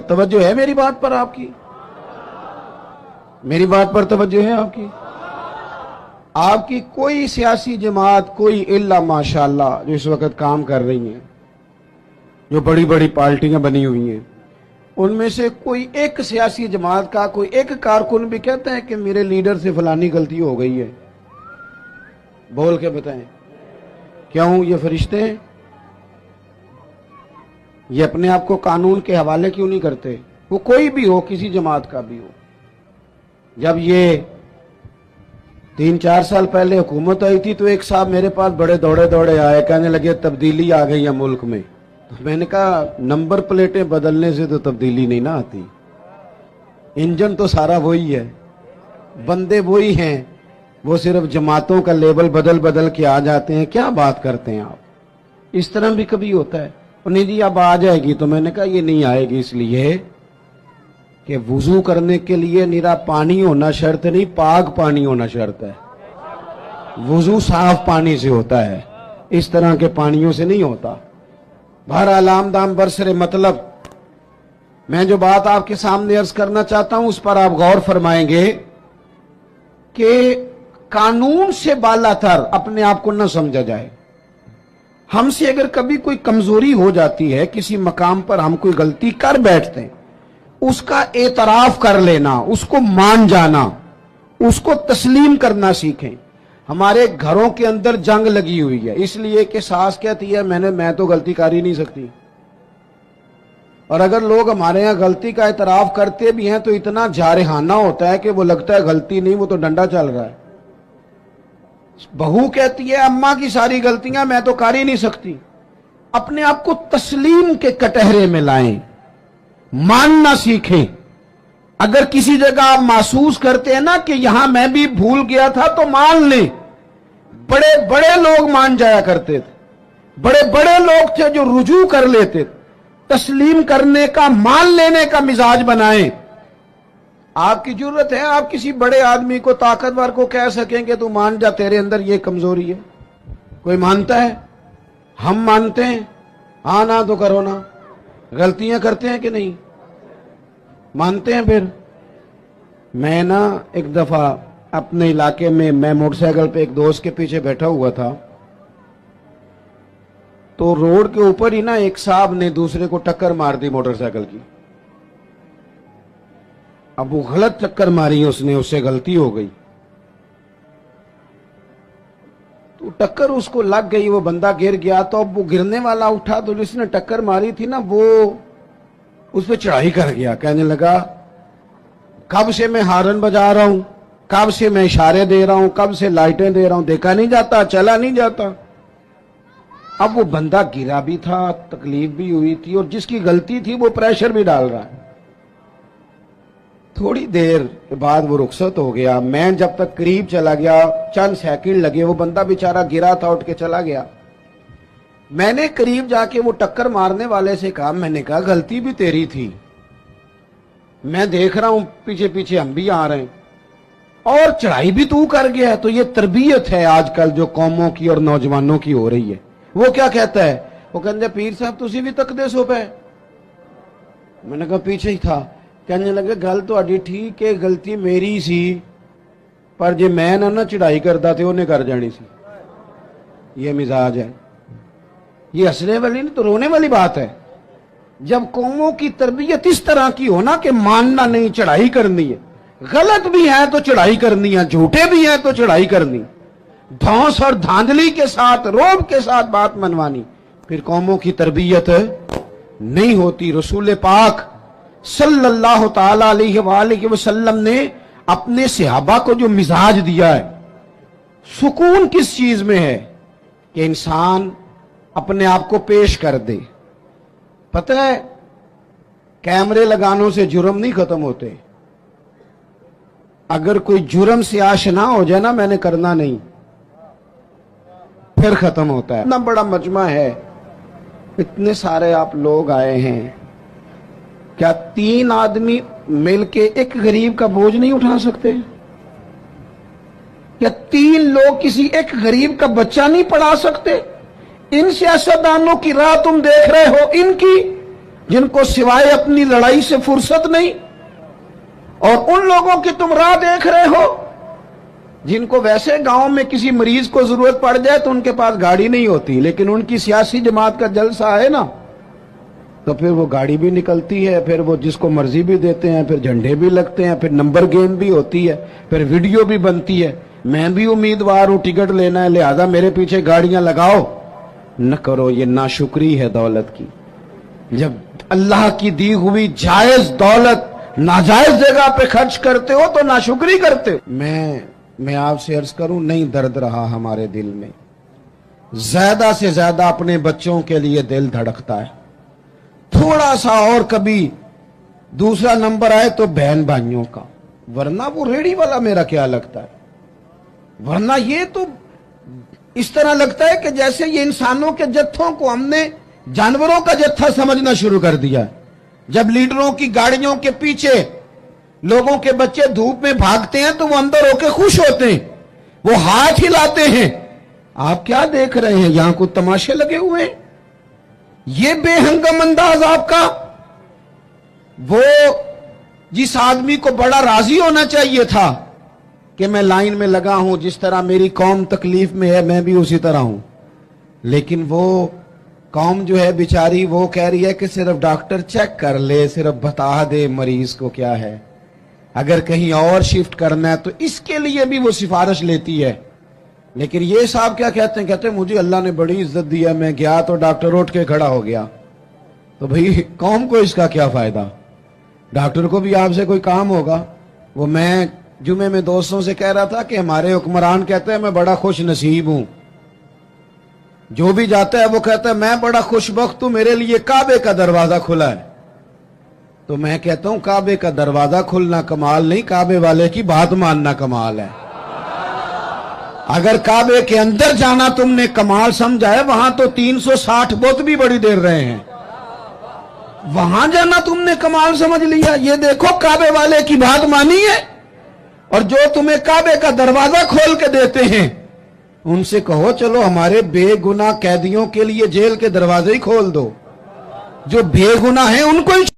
توجہ ہے میری بات پر آپ کی؟ میری بات پر توجہ ہے آپ کی؟ آپ کی کوئی سیاسی جماعت، کوئی الا ماشاءاللہ جو اس وقت کام کر رہی ہیں، جو بڑی بڑی پارٹیاں بنی ہوئی ہیں، ان میں سے کوئی ایک سیاسی جماعت کا کوئی ایک کارکن بھی کہتا ہے کہ میرے لیڈر سے فلانی غلطی ہو گئی ہے؟ بول کے بتائیں۔ کیوں؟ یہ فرشتے ہیں؟ یہ اپنے آپ کو قانون کے حوالے کیوں نہیں کرتے؟ وہ کوئی بھی ہو، کسی جماعت کا بھی ہو۔ جب یہ 3-4 سال پہلے حکومت آئی تھی تو ایک صاحب میرے پاس بڑے دوڑے آئے، کہنے لگے تبدیلی آ گئی ہے ملک میں۔ تو میں نے کہا نمبر پلیٹیں بدلنے سے تو تبدیلی نہیں نہ آتی، انجن تو سارا وہی ہے، بندے وہی ہیں، وہ صرف جماعتوں کا لیبل بدل کے آ جاتے ہیں۔ کیا بات کرتے ہیں آپ؟ اس طرح بھی کبھی ہوتا ہے؟ نہیں جی اب آ جائے گی، تو میں نے کہا یہ نہیں آئے گی، اس لیے کہ وضو کرنے کے لیے نیرا پانی ہونا شرط نہیں، پاک پانی ہونا شرط ہے۔ وضو صاف پانی سے ہوتا ہے، اس طرح کے پانیوں سے نہیں ہوتا۔ بہرحال آمدام برسر مطلب، میں جو بات آپ کے سامنے عرض کرنا چاہتا ہوں اس پر آپ غور فرمائیں گے کہ قانون سے بالا تر اپنے آپ کو نہ سمجھا جائے۔ ہم سے اگر کبھی کوئی کمزوری ہو جاتی ہے، کسی مقام پر ہم کوئی غلطی کر بیٹھتے ہیں، اس کا اعتراف کر لینا، اس کو مان جانا، اس کو تسلیم کرنا سیکھیں۔ ہمارے گھروں کے اندر جنگ لگی ہوئی ہے اس لیے کہ ساس کہتی ہے میں تو غلطی کر ہی نہیں سکتی، اور اگر لوگ ہمارے ہاں غلطی کا اعتراف کرتے بھی ہیں تو اتنا جارحانہ ہوتا ہے کہ وہ لگتا ہے غلطی نہیں، وہ تو ڈنڈا چل رہا ہے۔ بہو کہتی ہے اماں کی ساری غلطیاں میں تو کر ہی نہیں سکتی۔ اپنے آپ کو تسلیم کے کٹہرے میں لائیں، ماننا سیکھیں۔ اگر کسی جگہ آپ محسوس کرتے ہیں نا کہ یہاں میں بھی بھول گیا تھا تو مان لیں۔ بڑے بڑے لوگ مان جایا کرتے تھے، بڑے بڑے لوگ تھے جو رجوع کر لیتے تھے۔ تسلیم کرنے کا، مان لینے کا مزاج بنائیں۔ آپ کی ضرورت ہے آپ کسی بڑے آدمی کو، طاقتور کو کہہ سکیں کہ تو مان جا، تیرے اندر یہ کمزوری ہے۔ کوئی مانتا ہے؟ ہم مانتے ہیں؟ ہاں نہ تو کرو نا۔ غلطیاں کرتے ہیں کہ نہیں؟ مانتے ہیں پھر؟ میں نا ایک دفعہ اپنے علاقے میں موٹر سائیکل پہ ایک دوست کے پیچھے بیٹھا ہوا تھا، تو روڈ کے اوپر ہی نا ایک صاحب نے دوسرے کو ٹکر مار دی موٹر سائیکل کی۔ اب وہ غلط ٹکر ماری، اس نے، اس سے غلطی ہو گئی تو ٹکر اس کو لگ گئی، وہ بندہ گر گیا۔ تو اب وہ گرنے والا اٹھا تو جس نے ٹکر ماری تھی نا وہ اس پہ چڑھائی کر گیا، کہنے لگا کب سے میں ہارن بجا رہا ہوں، کب سے میں اشارے دے رہا ہوں، کب سے لائٹیں دے رہا ہوں، دیکھا نہیں جاتا، چلا نہیں جاتا۔ اب وہ بندہ گرا بھی تھا، تکلیف بھی ہوئی تھی، اور جس کی غلطی تھی وہ پریشر بھی ڈال رہا ہے۔ تھوڑی دیر بعد وہ رخصت ہو گیا۔ میں جب تک قریب چلا گیا، چند سیکنڈ لگے، وہ بندہ بیچارہ گرا تھا، اٹھ کے چلا گیا۔ میں نے قریب جا کے وہ ٹکر مارنے والے سے کہا، میں نے کہا غلطی بھی تیری تھی، میں دیکھ رہا ہوں پیچھے پیچھے ہم بھی آ رہے ہیں، اور چڑھائی بھی تو کر گیا ہے۔ تو یہ تربیت ہے آج کل جو قوموں کی اور نوجوانوں کی ہو رہی ہے۔ وہ کیا کہتا ہے؟ وہ کہتے ہیں پیر صاحب تسی بھی تک دے سو پہ۔ میں نے کہا پیچھے ہی تھا۔ کہنے لگے گل تو اڈی ٹھیک ہے، غلطی میری سی، پر جے میں نہ چڑھائی کرتا تھے انہیں کر جانی سی۔ یہ مزاج ہے، یہ ہنسنے والی نہیں تو رونے والی بات ہے۔ جب قوموں کی تربیت اس طرح کی ہونا کہ ماننا نہیں، چڑھائی کرنی ہے، غلط بھی ہے تو چڑھائی کرنی ہے، جھوٹے بھی ہیں تو چڑھائی کرنی، دھونس اور دھاندلی کے ساتھ، روب کے ساتھ بات منوانی، پھر قوموں کی تربیت نہیں ہوتی۔ رسول پاک صلی اللہ تعالی علیہ وآلہ وسلم نے اپنے صحابہ کو جو مزاج دیا ہے، سکون کس چیز میں ہے کہ انسان اپنے آپ کو پیش کر دے۔ پتہ ہے کیمرے لگانوں سے جرم نہیں ختم ہوتے۔ اگر کوئی جرم سے آشنا ہو جائے نا، میں نے کرنا نہیں، پھر ختم ہوتا ہے۔ اتنا بڑا مجمع ہے، اتنے سارے آپ لوگ آئے ہیں، کیا 3 آدمی مل کے ایک غریب کا بوجھ نہیں اٹھا سکتے؟ کیا 3 لوگ کسی ایک غریب کا بچہ نہیں پڑھا سکتے؟ ان سیاستدانوں کی راہ تم دیکھ رہے ہو، ان کی جن کو سوائے اپنی لڑائی سے فرصت نہیں، اور ان لوگوں کی تم راہ دیکھ رہے ہو جن کو ویسے گاؤں میں کسی مریض کو ضرورت پڑ جائے تو ان کے پاس گاڑی نہیں ہوتی، لیکن ان کی سیاسی جماعت کا جلسہ ہے نا تو پھر وہ گاڑی بھی نکلتی ہے، پھر وہ جس کو مرضی بھی دیتے ہیں، پھر جھنڈے بھی لگتے ہیں، پھر نمبر گیم بھی ہوتی ہے، پھر ویڈیو بھی بنتی ہے۔ میں بھی امیدوار ہوں، ٹکٹ لینا ہے، لہذا میرے پیچھے گاڑیاں لگاؤ۔ نہ کرو، یہ ناشکری ہے دولت کی۔ جب اللہ کی دی ہوئی جائز دولت ناجائز جگہ پہ خرچ کرتے ہو تو ناشکری کرتے ہو۔ میں آپ سے عرض کروں، نہیں درد رہا ہمارے دل میں، زیادہ سے زیادہ اپنے بچوں کے لیے دل دھڑکتا ہے، تھوڑا سا اور کبھی دوسرا نمبر آئے تو بہن بھائیوں کا، ورنہ وہ ریڑھی والا میرا کیا لگتا ہے، ورنہ یہ تو اس طرح لگتا ہے کہ جیسے یہ انسانوں کے جتھوں کو ہم نے جانوروں کا جتھا سمجھنا شروع کر دیا۔ جب لیڈروں کی گاڑیوں کے پیچھے لوگوں کے بچے دھوپ میں بھاگتے ہیں تو وہ اندر ہو کے خوش ہوتے ہیں، وہ ہاتھ ہلاتے ہیں۔ آپ کیا دیکھ رہے ہیں؟ یہاں کو تماشے لگے ہوئے ہیں؟ یہ بے ہنگم انداز آپ کا؟ وہ جس آدمی کو بڑا راضی ہونا چاہیے تھا کہ میں لائن میں لگا ہوں، جس طرح میری قوم تکلیف میں ہے میں بھی اسی طرح ہوں، لیکن وہ قوم جو ہے بیچاری وہ کہہ رہی ہے کہ صرف ڈاکٹر چیک کر لے، صرف بتا دے مریض کو کیا ہے، اگر کہیں اور شفٹ کرنا ہے تو اس کے لیے بھی وہ سفارش لیتی ہے۔ لیکن یہ صاحب کیا کہتے ہیں؟ کہتے ہیں مجھے اللہ نے بڑی عزت دی ہے، میں گیا تو ڈاکٹر اٹھ کے کھڑا ہو گیا۔ تو بھئی قوم کو اس کا کیا فائدہ؟ ڈاکٹر کو بھی آپ سے کوئی کام ہوگا۔ وہ میں جمعے میں دوستوں سے کہہ رہا تھا کہ ہمارے حکمران کہتے ہیں میں بڑا خوش نصیب ہوں، جو بھی جاتا ہے وہ کہتا ہے میں بڑا خوش بخت ہوں، میرے لیے کعبے کا دروازہ کھلا ہے۔ تو میں کہتا ہوں کعبے کا دروازہ کھلنا کمال نہیں، کعبے والے کی بات ماننا کمال ہے۔ اگر کعبے کے اندر جانا تم نے کمال سمجھا ہے، وہاں تو 360 بت بھی بڑی دیر رہے ہیں، وہاں جانا تم نے کمال سمجھ لیا۔ یہ دیکھو کعبے والے کی بات مانی ہے، اور جو تمہیں کعبے کا دروازہ کھول کے دیتے ہیں ان سے کہو چلو ہمارے بے گناہ قیدیوں کے لیے جیل کے دروازے ہی کھول دو، جو بے گناہ ہیں ان کو ہی